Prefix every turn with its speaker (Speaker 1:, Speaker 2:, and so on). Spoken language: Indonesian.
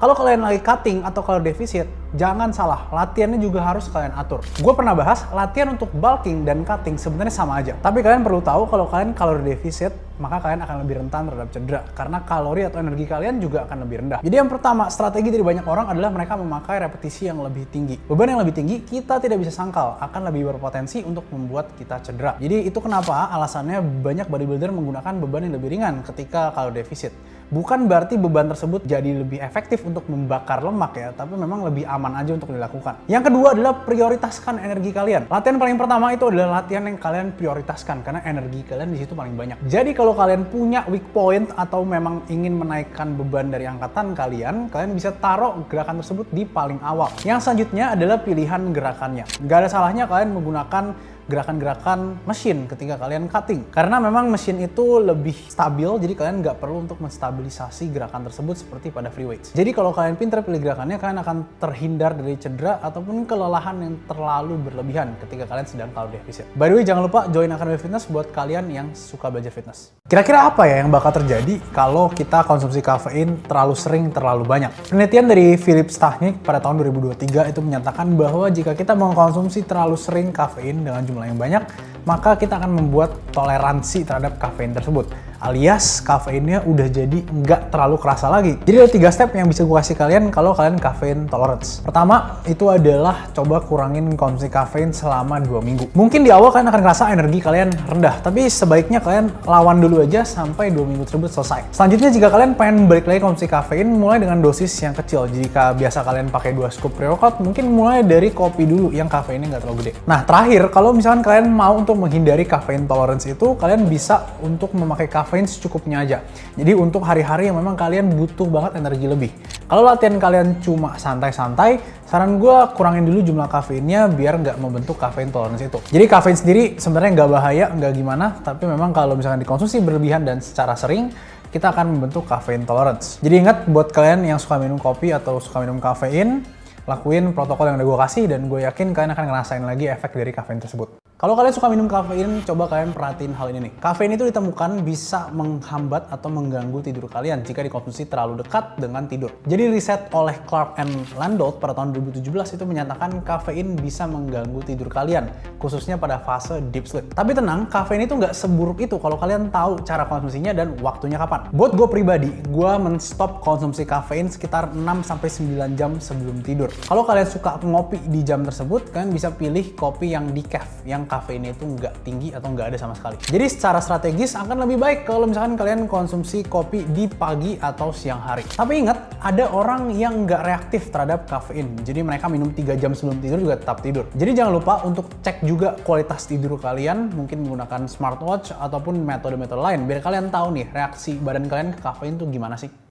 Speaker 1: Kalau kalian lagi cutting atau kalori defisit, jangan salah, latihannya juga harus kalian atur. Gue pernah bahas, latihan untuk bulking dan cutting sebenarnya sama aja. Tapi kalian perlu tahu kalau kalian kalori defisit, maka kalian akan lebih rentan terhadap cedera. Karena kalori atau energi kalian juga akan lebih rendah. Jadi yang pertama, strategi dari banyak orang adalah mereka memakai repetisi yang lebih tinggi. Beban yang lebih tinggi, kita tidak bisa sangkal, akan lebih berpotensi untuk membuat kita cedera. Jadi itu kenapa alasannya banyak bodybuilder menggunakan beban yang lebih ringan ketika kalori defisit. Bukan berarti beban tersebut jadi lebih efektif untuk membakar lemak ya, tapi memang lebih aman aja untuk dilakukan. Yang kedua adalah prioritaskan energi kalian. Latihan paling pertama itu adalah latihan yang kalian prioritaskan karena energi kalian di situ paling banyak. Jadi kalau kalian punya weak point atau memang ingin menaikkan beban dari angkatan kalian bisa taruh gerakan tersebut di paling awal. Yang selanjutnya adalah pilihan gerakannya. Gak ada salahnya kalian menggunakan gerakan-gerakan mesin ketika kalian cutting. Karena memang mesin itu lebih stabil, jadi kalian nggak perlu untuk menstabilisasi gerakan tersebut seperti pada free weights. Jadi kalau kalian pintar pilih gerakannya, kalian akan terhindar dari cedera ataupun kelelahan yang terlalu berlebihan ketika kalian sedang kalori defisit. By the way, jangan lupa join Academy Fitness buat kalian yang suka belajar fitness. Kira-kira apa ya yang bakal terjadi kalau kita konsumsi kafein terlalu sering, terlalu banyak? Penelitian dari Philip Stachnik pada tahun 2023 itu menyatakan bahwa jika kita mengkonsumsi terlalu sering kafein dengan jumlah yang banyak, maka kita akan membuat toleransi terhadap kafein tersebut. Alias kafeinnya udah jadi nggak terlalu kerasa lagi. Jadi ada 3 step yang bisa gue kasih kalian kalau kalian kafein tolerance. Pertama, itu adalah coba kurangin konsumsi kafein selama 2 minggu. Mungkin di awal kalian akan ngerasa energi kalian rendah, tapi sebaiknya kalian lawan dulu aja sampai 2 minggu tersebut selesai. Selanjutnya, jika kalian pengen balik lagi konsumsi kafein, mulai dengan dosis yang kecil. Jika biasa kalian pakai 2 scoop pre-workout, mungkin mulai dari kopi dulu yang kafeinnya nggak terlalu gede. Nah, terakhir, kalau misalkan kalian mau untuk menghindari kafein tolerance itu, kalian bisa untuk memakai kafein secukupnya aja. Jadi untuk hari-hari yang memang kalian butuh banget energi lebih. Kalau latihan kalian cuma santai-santai, saran gue kurangin dulu jumlah kafeinnya biar nggak membentuk kafein tolerance itu. Jadi kafein sendiri sebenarnya nggak bahaya, nggak gimana, tapi memang kalau misalkan dikonsumsi berlebihan dan secara sering, kita akan membentuk kafein tolerance. Jadi ingat buat kalian yang suka minum kopi atau suka minum kafein, lakuin protokol yang udah gue kasih dan gue yakin kalian akan ngerasain lagi efek dari kafein tersebut. Kalau kalian suka minum kafein, coba kalian perhatiin hal ini nih. Kafein itu ditemukan bisa menghambat atau mengganggu tidur kalian jika dikonsumsi terlalu dekat dengan tidur. Jadi riset oleh Clark and Landolt pada tahun 2017 itu menyatakan kafein bisa mengganggu tidur kalian, khususnya pada fase deep sleep. Tapi tenang, kafein itu nggak seburuk itu kalau kalian tahu cara konsumsinya dan waktunya kapan. Buat gue pribadi, gue men-stop konsumsi kafein sekitar 6-9 jam sebelum tidur. Kalau kalian suka ngopi di jam tersebut, kalian bisa pilih kopi yang decaf, yang kafeinnya itu nggak tinggi atau nggak ada sama sekali. Jadi secara strategis akan lebih baik kalau misalkan kalian konsumsi kopi di pagi atau siang hari. Tapi ingat, ada orang yang nggak reaktif terhadap kafein. Jadi mereka minum 3 jam sebelum tidur juga tetap tidur. Jadi jangan lupa untuk cek juga kualitas tidur kalian, mungkin menggunakan smartwatch ataupun metode-metode lain biar kalian tahu nih reaksi badan kalian ke kafein tuh gimana sih.